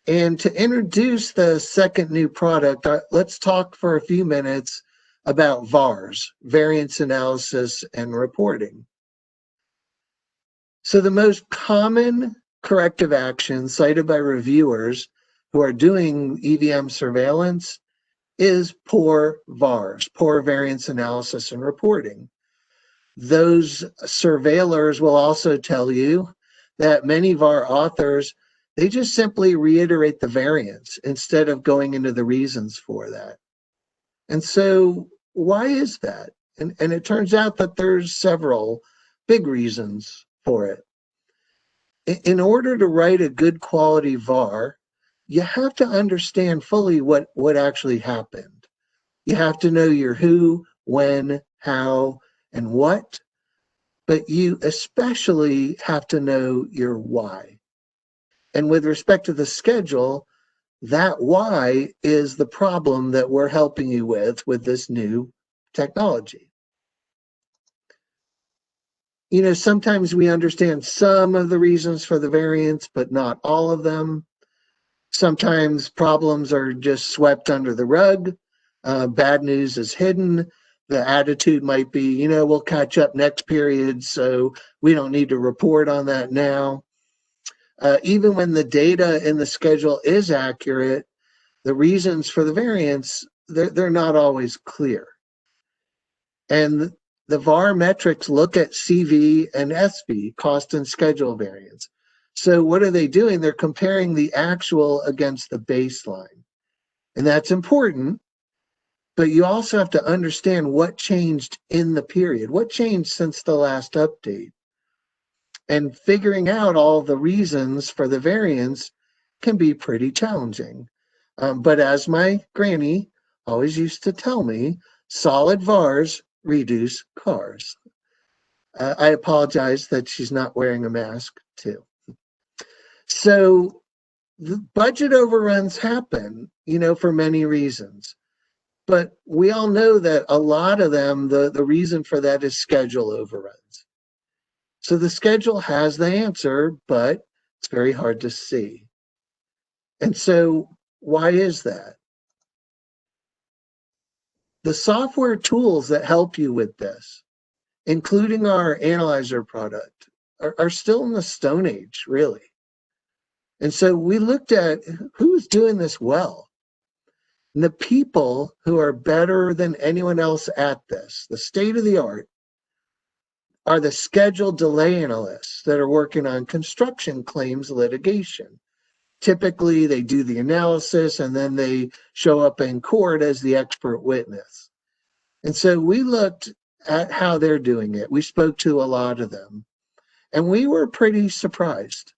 And to introduce the second new product, let's talk for a few minutes about VARs, variance analysis and reporting. So the most common corrective action cited by reviewers who are doing EVM surveillance is poor VARs, poor variance analysis and reporting. Those surveillors will also tell you that many VAR authors, they just simply reiterate the variance instead of going into the reasons for that. And so why is that? And it turns out that there's several big reasons for it. In order to write a good quality VAR, you have to understand fully what actually happened. You have to know your who, when, how, and what, but you especially have to know your why. And with respect to the schedule, that why is the problem that we're helping you with this new technology. You know, sometimes we understand some of the reasons for the variance, but not all of them. Sometimes problems are just swept under the rug. Bad news is hidden. The attitude might be, you know, we'll catch up next period, so we don't need to report on that now. Even when the data in the schedule is accurate, the reasons for the variance, they're not always clear. And the VAR metrics look at CV and SV, cost and schedule variance. So what are they doing? They're comparing the actual against the baseline. And that's important, but you also have to understand what changed in the period, what changed since the last update. And figuring out all the reasons for the variance can be pretty challenging. But as my granny always used to tell me, solid VARs reduce cars. I apologize that she's not wearing a mask too. So the budget overruns happen, you know, for many reasons. But we all know that a lot of them, the reason for that is schedule overruns. So the schedule has the answer, but it's very hard to see. And so why is that? The software tools that help you with this, including our analyzer product, are still in the Stone Age, really. And so we looked at who's doing this well. And the people who are better than anyone else at this, the state of the art, are the schedule delay analysts that are working on construction claims litigation. Typically, they do the analysis and then they show up in court as the expert witness. And so we looked at how they're doing it. We spoke to a lot of them, and we were pretty surprised.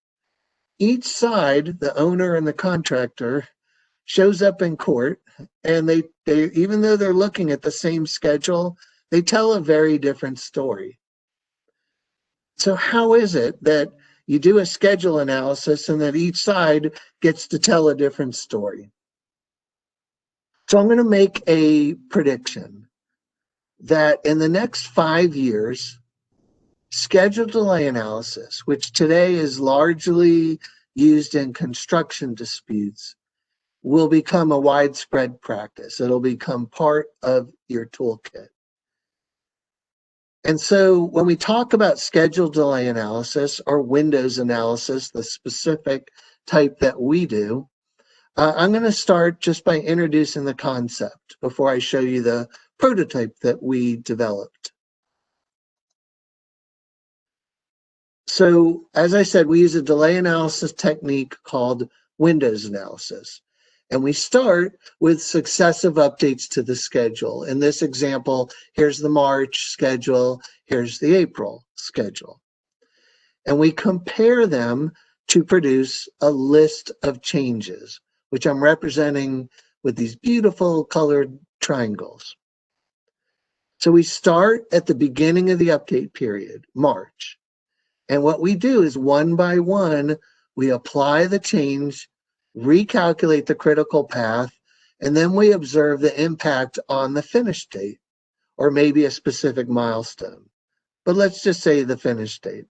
Each side, the owner and the contractor, shows up in court, and they even though they're looking at the same schedule, they tell a very different story. So how is it that you do a schedule analysis and that each side gets to tell a different story? So I'm going to make a prediction that in the next 5 years, schedule delay analysis, which today is largely used in construction disputes, will become a widespread practice. It'll become part of your toolkit. And so when we talk about schedule delay analysis or windows analysis, the specific type that we do, I'm going to start just by introducing the concept before I show you the prototype that we developed. So as I said, we use a delay analysis technique called windows analysis. And we start with successive updates to the schedule. In this example, here's the March schedule, here's the April schedule. And we compare them to produce a list of changes, which I'm representing with these beautiful colored triangles. So we start at the beginning of the update period, March. And what we do is one by one, we apply the change, recalculate the critical path, and then we observe the impact on the finish date, or maybe a specific milestone. But let's just say the finish date.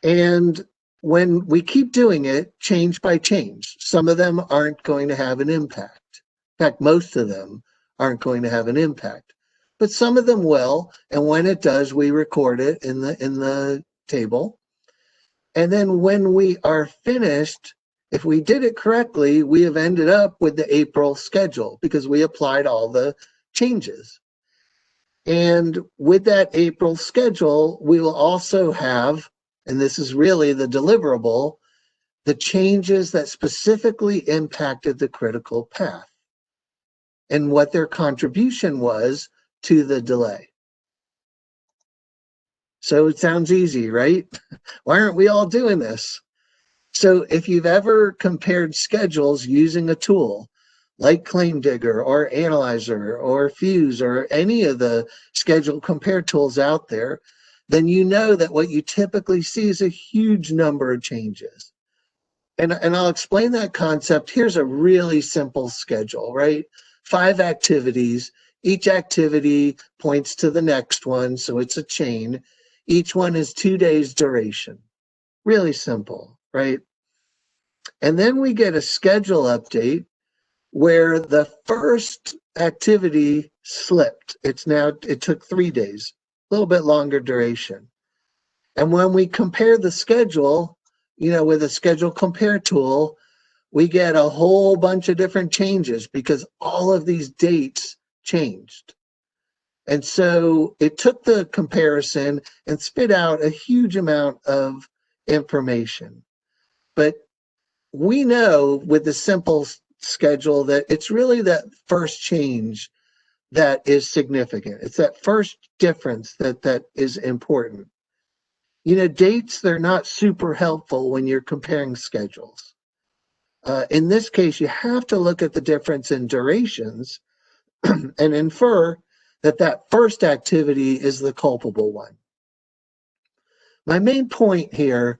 And when we keep doing it change by change, some of them aren't going to have an impact. In fact, most of them aren't going to have an impact, but some of them will. And when it does, we record it in the table. And then when we are finished, if we did it correctly, we have ended up with the April schedule because we applied all the changes. And with that April schedule, we will also have, and this is really the deliverable, the changes that specifically impacted the critical path and what their contribution was to the delay. So it sounds easy, right? Why aren't we all doing this? So if you've ever compared schedules using a tool like Claim Digger or Analyzer or Fuse or any of the schedule compare tools out there, then you know that what you typically see is a huge number of changes. And I'll explain that concept. Here's a really simple schedule, right? 5 activities. Each activity points to the next one, so it's a chain. Each one is 2 days duration. Really simple, right? And then we get a schedule update where the first activity slipped. It took 3 days, a little bit longer duration. And when we compare the schedule, with a schedule compare tool, we get a whole bunch of different changes because all of these dates changed. And so it took the comparison and spit out a huge amount of information. But we know with the simple schedule that it's really that first change that is significant. It's that first difference that is important. Dates, they're not super helpful when you're comparing schedules. In this case, you have to look at the difference in durations and infer that first activity is the culpable one. My main point here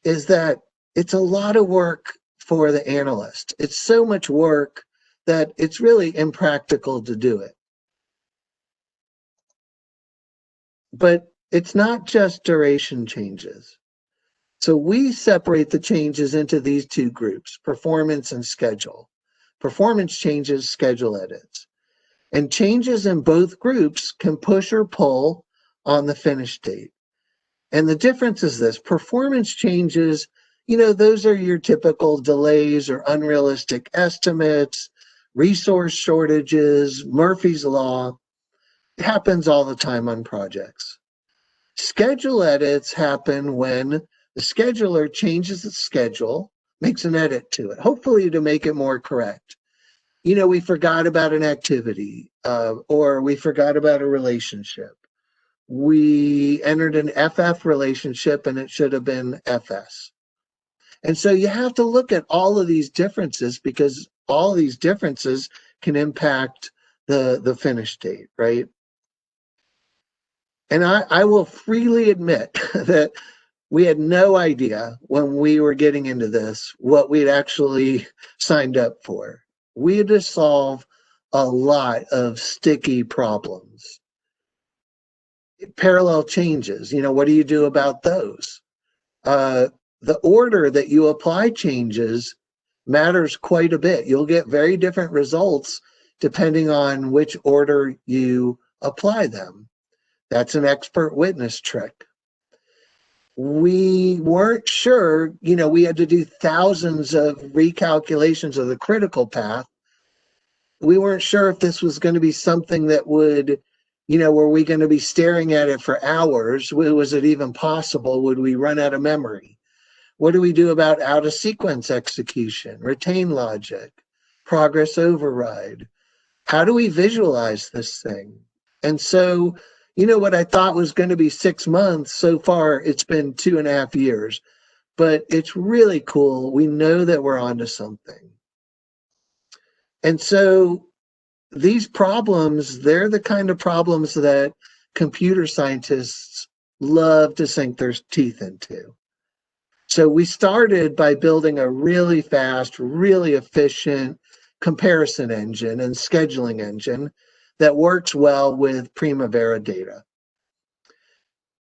is that it's a lot of work for the analyst. It's so much work that it's really impractical to do it. But it's not just duration changes. So we separate the changes into these 2 groups, performance and schedule. Performance changes, schedule edits. And changes in both groups can push or pull on the finish date. And the difference is this: performance changes, those are your typical delays or unrealistic estimates, resource shortages, Murphy's Law. It happens all the time on projects. Schedule edits happen when the scheduler changes the schedule, makes an edit to it, hopefully to make it more correct. We forgot about an activity, or we forgot about a relationship. We entered an FF relationship and it should have been FS. And so you have to look at all of these differences because all these differences can impact the finish date, right? And I will freely admit that we had no idea when we were getting into this what we'd actually signed up for. We had to solve a lot of sticky problems. Parallel changes, what do you do about those? The order that you apply changes matters quite a bit. You'll get very different results depending on which order you apply them. That's an expert witness trick. We weren't sure, we had to do thousands of recalculations of the critical path. We weren't sure if this was going to be something that would, were we going to be staring at it for hours? Was it even possible? Would we run out of memory? What do we do about out of sequence execution, retain logic, progress override? How do we visualize this thing? And so, what I thought was going to be 6 months, so far it's been 2.5 years, but it's really cool. We know that we're onto something. And so these problems, they're the kind of problems that computer scientists love to sink their teeth into. So we started by building a really fast, really efficient comparison engine and scheduling engine that works well with Primavera data.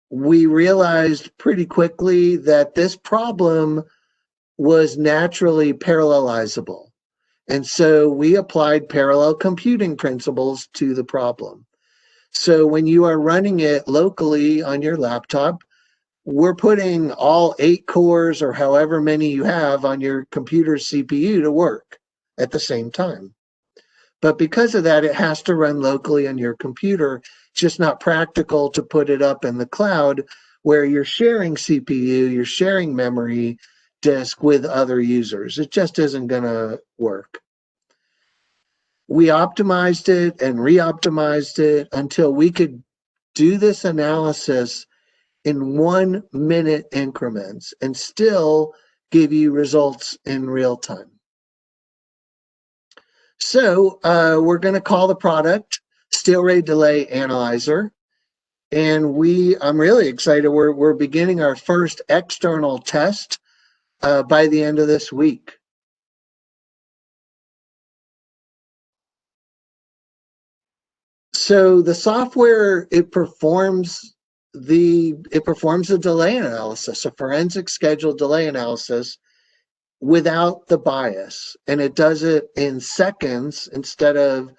we realized pretty quickly that this problem was naturally parallelizable. And so we applied parallel computing principles to the problem. So when you are running it locally on your laptop, we're putting all 8 cores or however many you have on your computer's CPU to work at the same time. But because of that, it has to run locally on your computer. It's just not practical to put it up in the cloud where you're sharing CPU, you're sharing memory disk with other users. It just isn't going to work. We optimized it and re-optimized it until we could do this analysis in 1-minute increments and still give you results in real time. So we're going to call the product Steelray Delay Analyzer. And I'm really excited. We're beginning our first external test by the end of this week. So the software, it performs a delay analysis, a forensic scheduled delay analysis without the bias. And it does it in seconds instead of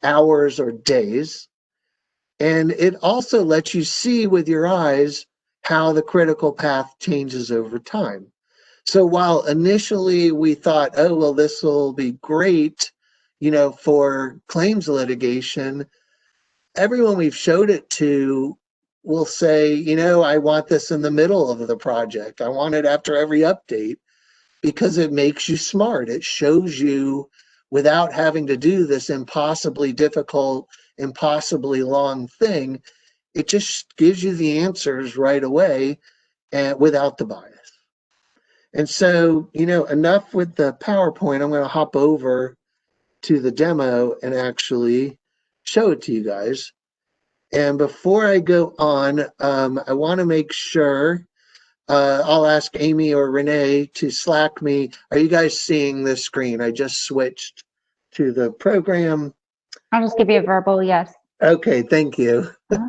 hours or days. And it also lets you see with your eyes how the critical path changes over time. So while initially we thought, oh, well, this will be great, for claims litigation, everyone we've showed it to will say, I want this in the middle of the project. I want it after every update because it makes you smart. It shows you without having to do this impossibly difficult, impossibly long thing. It just gives you the answers right away and without the bias. And so, enough with the PowerPoint. I'm going to hop over to the demo and actually show it to you guys. And before I go on, I want to make sure I'll ask Amy or Renee to Slack me. Are you guys seeing this screen? I just switched to the program. I'll just give you a verbal yes. Okay, thank you. All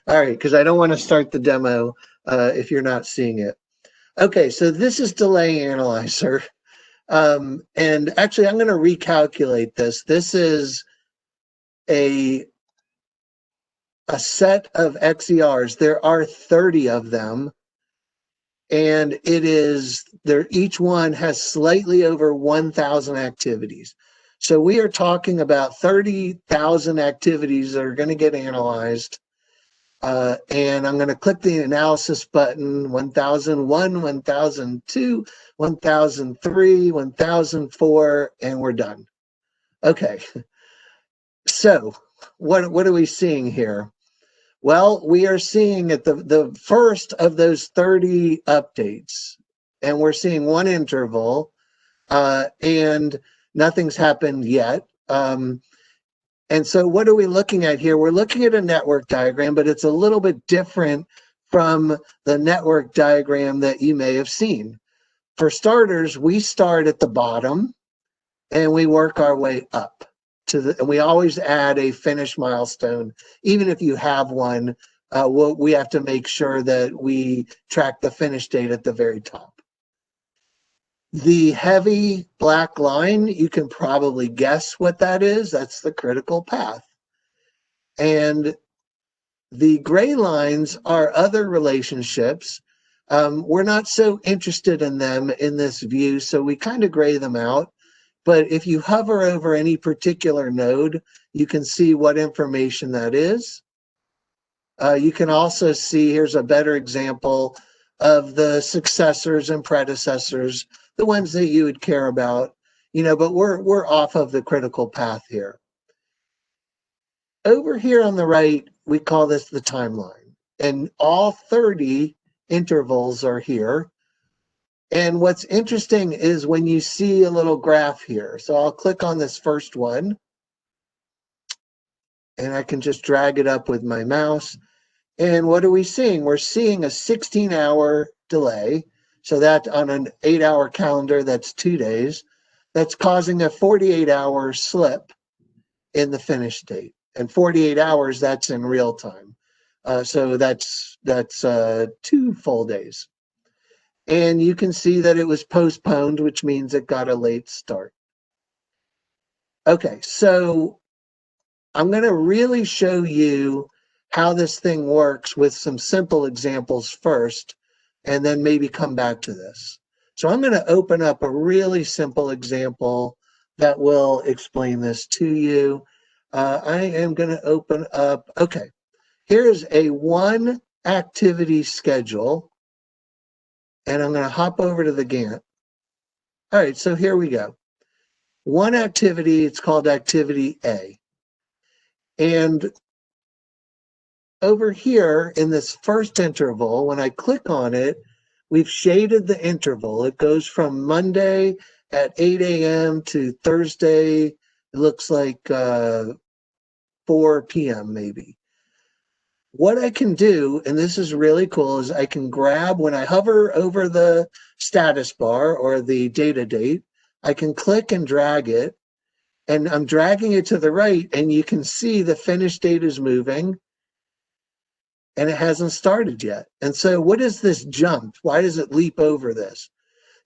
right, because I don't want to start the demo if you're not seeing it. Okay, so this is Delay Analyzer. And actually, I'm going to recalculate this. This is a set of XERs. There are 30 of them. And each one has slightly over 1,000 activities. So we are talking about 30,000 activities that are going to get analyzed. And I'm going to click the analysis button, 1001, 1002, 1003, 1004, and we're done. Okay. So what are we seeing here? Well, we are seeing at the first of those 30 updates, and we're seeing one interval, and nothing's happened yet. And so what are we looking at here? We're looking at a network diagram, but it's a little bit different from the network diagram that you may have seen. For starters, we start at the bottom and we work our way up. And we always add a finish milestone, even if you have one. We have to make sure that we track the finish date at the very top. The heavy black line, you can probably guess what that is. That's the critical path. And the gray lines are other relationships. We're not so interested in them in this view, so we kind of gray them out. But if you hover over any particular node, you can see what information that is. You can also see, here's a better example of the successors and predecessors, the ones that you would care about, but we're off of the critical path here. Over here on the right, we call this the timeline. And all 30 intervals are here. And what's interesting is when you see a little graph here. So I'll click on this first one. And I can just drag it up with my mouse. And what are we seeing? We're seeing a 16-hour delay. So that on an 8-hour calendar, that's 2 days. That's causing a 48-hour slip in the finish date. And 48 hours, that's in real time. So that's 2 full days. And you can see that it was postponed, which means it got a late start. Okay, so I'm going to really show you how this thing works with some simple examples first, and then maybe come back to this. So I'm going to open up a really simple example that will explain this to you. I am going to open up, okay, here's a 1 activity schedule, and I'm going to hop over to the Gantt. All right, so here we go. 1 activity, it's called activity A. And over here in this first interval, when I click on it, we've shaded the interval. It goes from Monday at 8 a.m. to Thursday, it looks like 4 p.m. maybe. What I can do, and this is really cool, is I can grab, when I hover over the status bar or the data date, I can click and drag it, and I'm dragging it to the right, and you can see the finish date is moving, and it hasn't started yet. And so what is this jump? Why does it leap over this?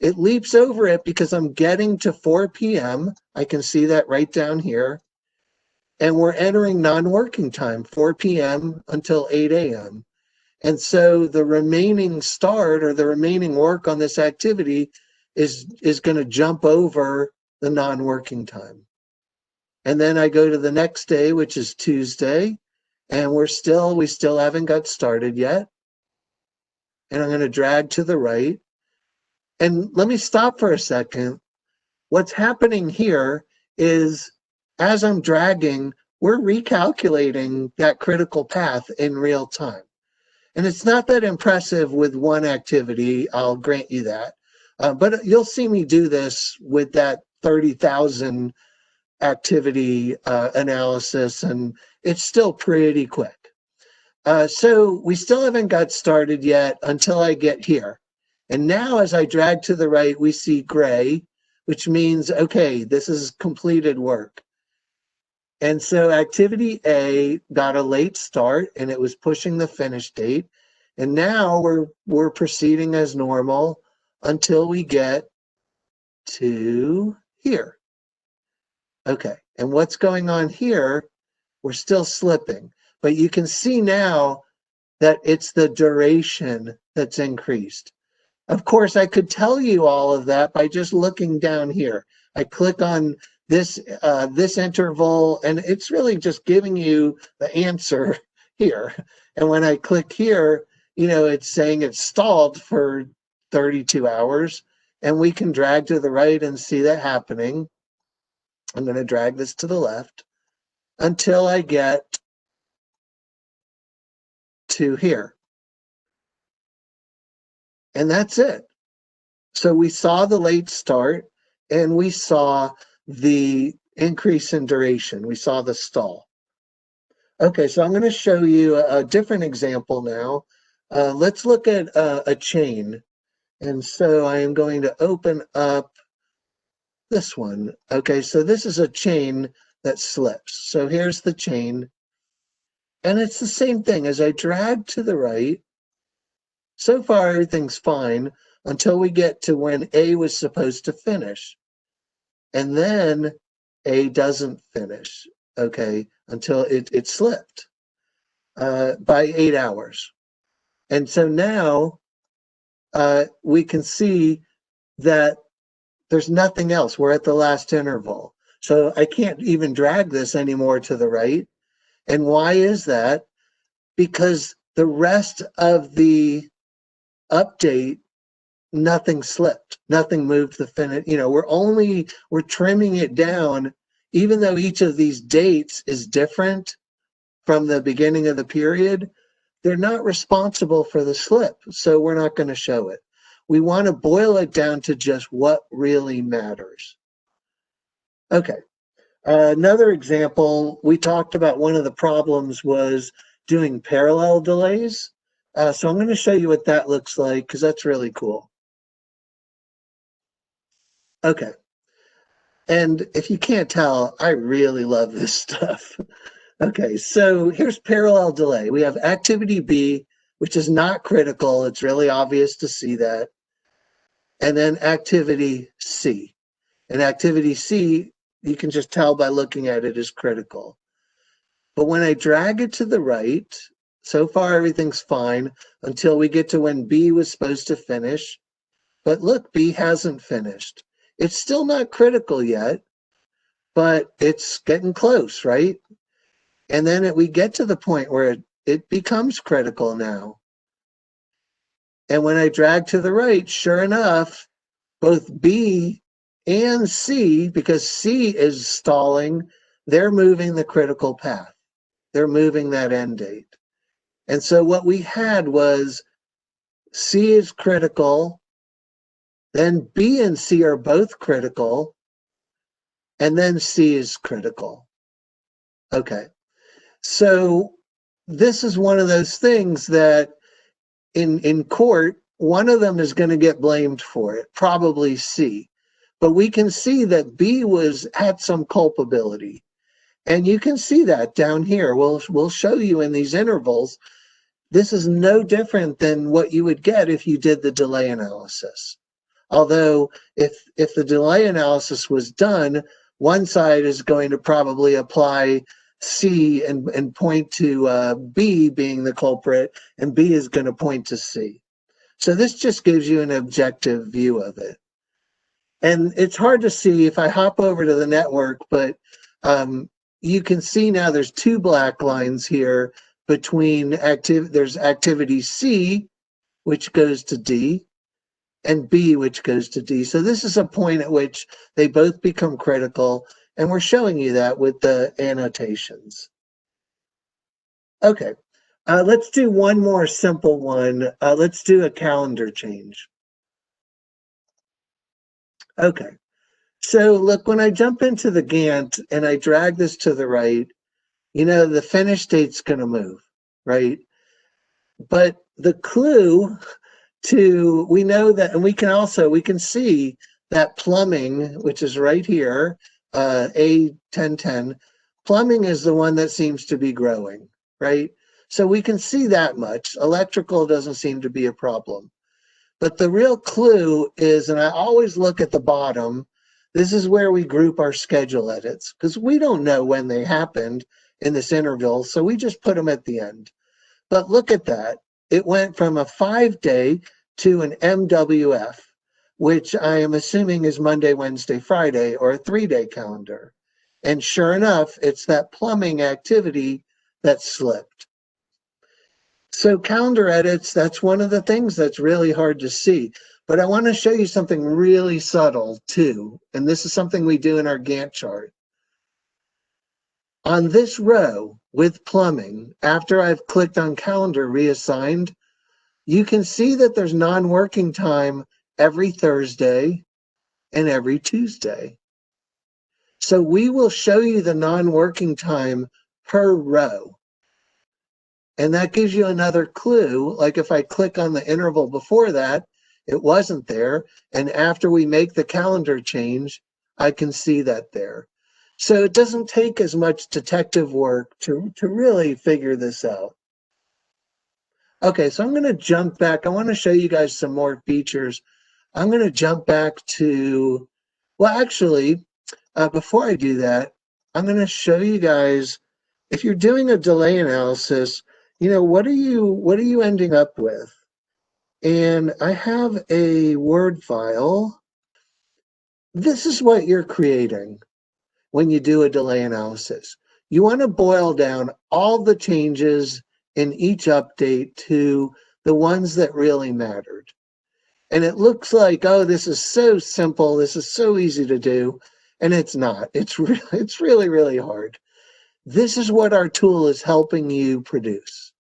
It leaps over it because I'm getting to 4 p.m. I can see that right down here. And we're entering non-working time, 4 p.m. until 8 a.m. And so the remaining start or the remaining work on this activity is going to jump over the non-working time. And then I go to the next day, which is Tuesday, and we still haven't got started yet. And I'm going to drag to the right. And let me stop for a second. What's happening here is as I'm dragging, we're recalculating that critical path in real time. And it's not that impressive with 1 activity, I'll grant you that. But you'll see me do this with that 30,000 activity analysis, and it's still pretty quick. So we still haven't got started yet until I get here. And now as I drag to the right, we see gray, which means, okay, this is completed work. And so activity A got a late start and it was pushing the finish date. And now we're proceeding as normal until we get to here. Okay, and what's going on here? We're still slipping, but you can see now that it's the duration that's increased. Of course, I could tell you all of that by just looking down here. I click on this interval, and it's really just giving you the answer here. And when I click here, it's saying it's stalled for 32 hours, and we can drag to the right and see that happening. I'm going to drag this to the left until I get to here. And that's it. So we saw the late start and we saw the increase in duration. We saw the stall. Okay, so I'm going to show you a different example now. Let's look at a chain. And so I am going to open up this one. Okay, so this is a chain that slips. So here's the chain. And it's the same thing. As I drag to the right, so far everything's fine until we get to when A was supposed to finish. And then A doesn't finish, okay, until it slipped by 8 hours. And so now we can see that there's nothing else. We're at the last interval. So I can't even drag this anymore to the right. And why is that? Because the rest of the update, nothing slipped, nothing moved the finish. We're trimming it down, even though each of these dates is different from the beginning of the period. They're not responsible for the slip, so we're not going to show it. We want to boil it down to just what really matters. Okay, another example, we talked about one of the problems was doing parallel delays. So I'm going to show you what that looks like because that's really cool. Okay. And if you can't tell, I really love this stuff. Okay, so here's parallel delay. We have activity B, which is not critical. It's really obvious to see that. And then activity C. And activity C, you can just tell by looking at it, is critical. But when I drag it to the right, so far everything's fine until we get to when B was supposed to finish. But look, B hasn't finished. It's still not critical yet, but it's getting close, right? And then we get to the point where it becomes critical now. And when I drag to the right, sure enough, both B and C, because C is stalling, they're moving the critical path. They're moving that end date. And so what we had was C is critical, then B and C are both critical, and then C is critical. Okay. So this is one of those things that in court, one of them is going to get blamed for it, probably C. But we can see that B had some culpability. And you can see that down here. We'll show you in these intervals. This is no different than what you would get if you did the delay analysis. Although if the delay analysis was done, one side is going to probably apply C and point to B being the culprit, and B is going to point to C. So this just gives you an objective view of it. And it's hard to see if I hop over to the network, but you can see now there's two black lines here between there's activity C, which goes to D, and B, which goes to D. So this is a point at which they both become critical, and we're showing you that with the annotations. Okay, let's do one more simple one. Let's do a calendar change. Okay, so look, when I jump into the Gantt and I drag this to the right, you know, the finish date's going to move, right? But the clue we know that, and we can see that plumbing, which is right here, A1010, plumbing is the one that seems to be growing, right? So we can see that much. Electrical doesn't seem to be a problem. But the real clue is, and I always look at the bottom, this is where we group our schedule edits, because we don't know when they happened in this interval, so we just put them at the end. But look at that. It went from a 5-day to an MWF, which I am assuming is Monday, Wednesday, Friday, or a 3-day calendar. And sure enough, it's that plumbing activity that slipped. So calendar edits, that's one of the things that's really hard to see. But I want to show you something really subtle too. And this is something we do in our Gantt chart. On this row with plumbing, after I've clicked on calendar reassigned, you can see that there's non-working time every Thursday and every Tuesday. So we will show you the non-working time per row. And that gives you another clue. Like if I click on the interval before that, it wasn't there. And after we make the calendar change, I can see that there. So it doesn't take as much detective work to really figure this out. Okay, so I'm going to jump back. I want to show you guys some more features. I'm going to jump back to, well, actually, before I do that, I'm going to show you guys, if you're doing a delay analysis, you know, what are you ending up with? And I have a Word file. This is what you're creating when you do a delay analysis. You want to boil down all the changes in each update to the ones that really mattered. And it looks like, oh, this is so simple, this is so easy to do, and it's not. It's really, really hard. This is what our tool is helping you produce.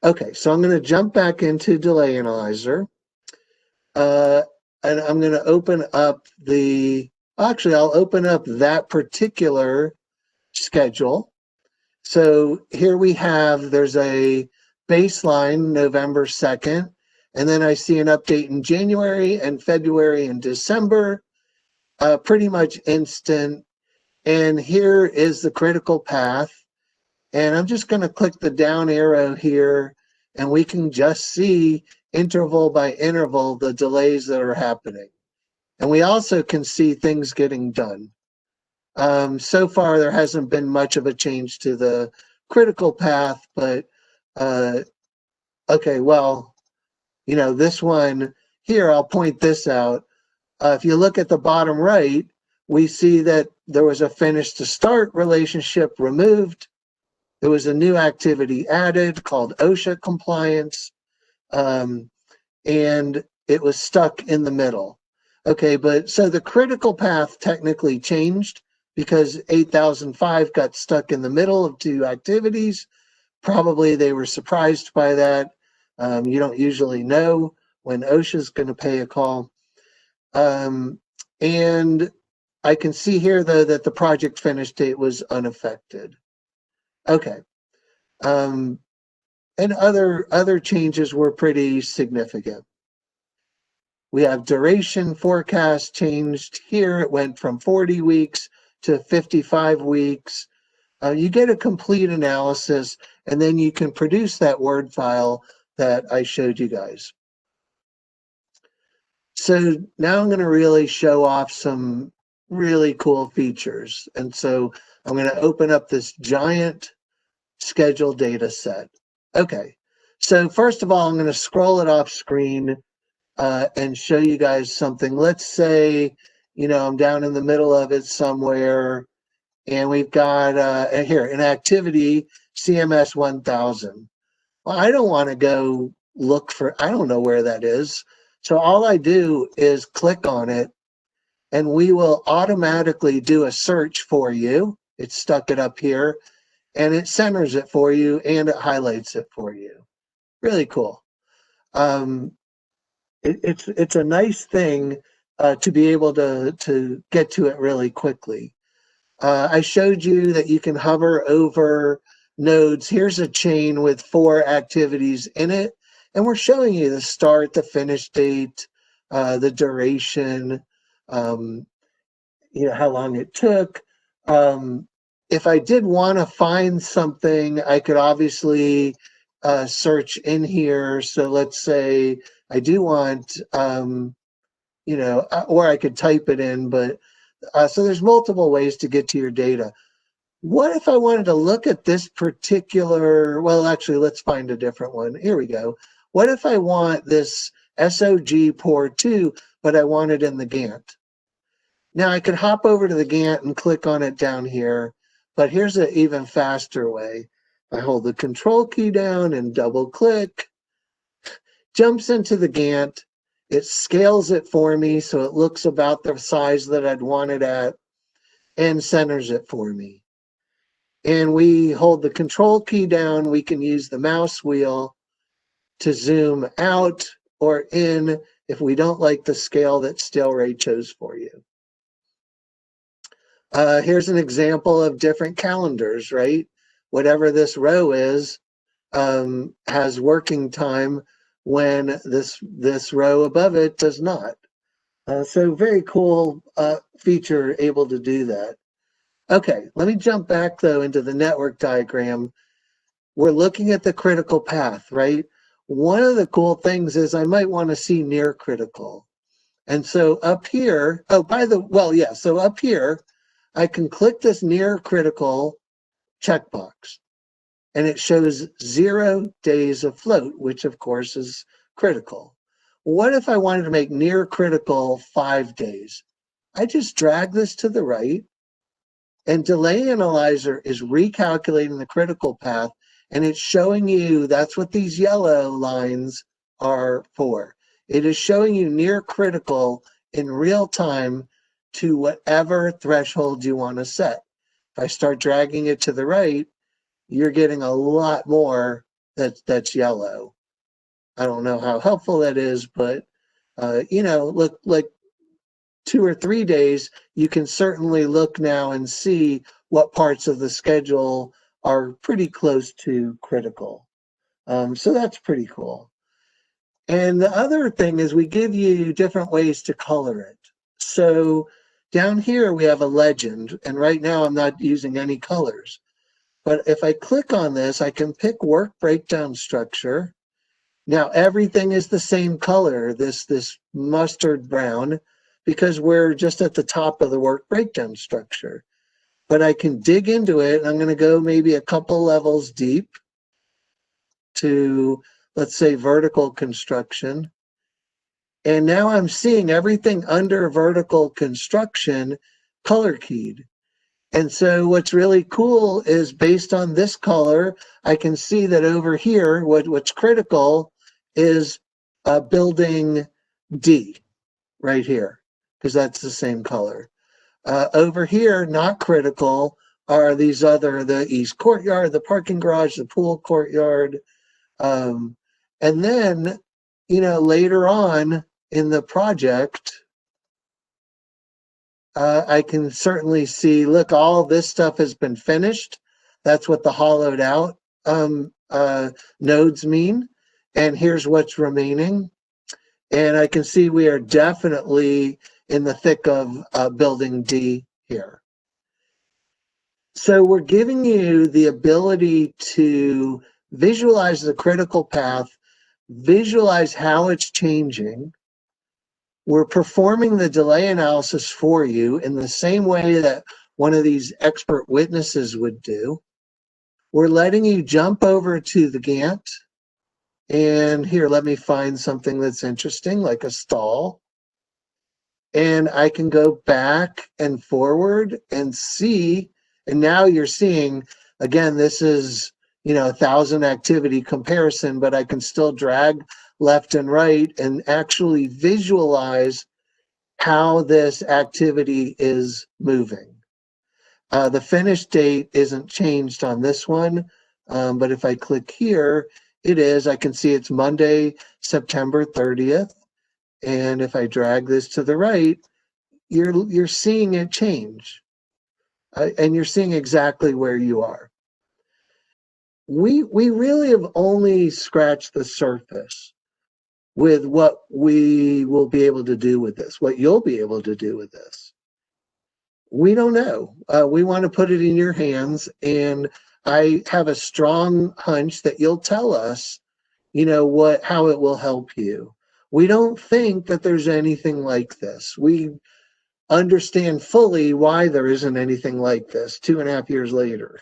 Okay, so I'm going to jump back into Delay Analyzer. And I'm going to open up I'll open up that particular schedule. So here we have, there's a baseline November 2nd, and then I see an update in January and February and December, pretty much instant. And here is the critical path. And I'm just going to click the down arrow here, and we can just see interval by interval the delays that are happening. And we also can see things getting done. So far, there hasn't been much of a change to the critical path, but okay, well, this one here, I'll point this out. If you look at the bottom right, we see that there was a finish to start relationship removed. There was a new activity added called OSHA compliance, and it was stuck in the middle. Okay, but so the critical path technically changed because 8005 got stuck in the middle of two activities. Probably they were surprised by that. You don't usually know when OSHA is going to pay a call. And I can see here, though, that the project finish date was unaffected. Okay. And other changes were pretty significant. We have duration forecast changed here. It went from 40 weeks to 55 weeks. You get a complete analysis, and then you can produce that Word file that I showed you guys. So now I'm going to really show off some really cool features. And so I'm going to open up this giant schedule data set. Okay, so first of all, I'm going to scroll it off screen and show you guys something. Let's say, I'm down in the middle of it somewhere, and we've got here an activity CMS 1000. Well, I don't want to go look for, I don't know where that is. So all I do is click on it, and we will automatically do a search for you. It stuck it up here, and it centers it for you, and it highlights it for you. Really cool. It's a nice thing to be able to get to it really quickly. I showed you that you can hover over nodes. Here's a chain with 4 activities in it, and we're showing you the start, the finish date, the duration, how long it took. If I did want to find something, I could obviously search in here. So let's say I do want, or I could type it in, but so there's multiple ways to get to your data. What if I wanted to look at this particular, well, actually, let's find a different one. Here we go. What if I want this SOG port 2, but I want it in the Gantt? Now I could hop over to the Gantt and click on it down here, but here's an even faster way. I hold the control key down and double click, jumps into the Gantt. It scales it for me so it looks about the size that I'd want it at, and centers it for me. And we hold the control key down. We can use the mouse wheel to zoom out or in if we don't like the scale that Steelray chose for you. Here's an example of different calendars, right? Whatever this row is has working time when this row above it does not. So very cool feature able to do that. Okay, let me jump back though into the network diagram. We're looking at the critical path, right? One of the cool things is I might want to see near critical. And so up here, so up here, I can click this near critical checkbox, and it shows 0 days of float, which of course is critical. What if I wanted to make near critical 5 days? I just drag this to the right, and Delay Analyzer is recalculating the critical path, and it's showing you that's what these yellow lines are for. It is showing you near critical in real time to whatever threshold you want to set. If I start dragging it to the right, you're getting a lot more that's yellow. I don't know how helpful that is, but look, like 2 or 3 days, you can certainly look now and see what parts of the schedule are pretty close to critical. So that's pretty cool. And the other thing is we give you different ways to color it. So Down here, we have a legend, and right now I'm not using any colors. But if I click on this, I can pick work breakdown structure. Now everything is the same color, this mustard brown, because we're just at the top of the work breakdown structure. But I can dig into it, and I'm going to go maybe a couple levels deep to, let's say, vertical construction. And now I'm seeing everything under vertical construction color keyed. And so what's really cool is based on this color, I can see that over here, what's critical is building D right here, because that's the same color. Over here, not critical, are these other, the east courtyard, the parking garage, the pool courtyard. And then, later on in the project, I can certainly see, look, all this stuff has been finished. That's what the hollowed out nodes mean. And here's what's remaining. And I can see we are definitely in the thick of building D here. So we're giving you the ability to visualize the critical path, visualize how it's changing. We're performing the delay analysis for you in the same way that one of these expert witnesses would do. We're letting you jump over to the Gantt. And here, let me find something that's interesting, like a stall. And I can go back and forward and see. And now you're seeing, again, this is, 1,000 activity comparison, but I can still drag left and right and actually visualize how this activity is moving. The finish date isn't changed on this one, but if I click here, it is. I can see it's Monday, September 30th. And if I drag this to the right, you're seeing it change. And you're seeing exactly where you are. We really have only scratched the surface with what we will be able to do with this, what you'll be able to do with this. We don't know. We want to put it in your hands, and I have a strong hunch that you'll tell us, how it will help you. We don't think that there's anything like this. We understand fully why there isn't anything like this 2.5 years later.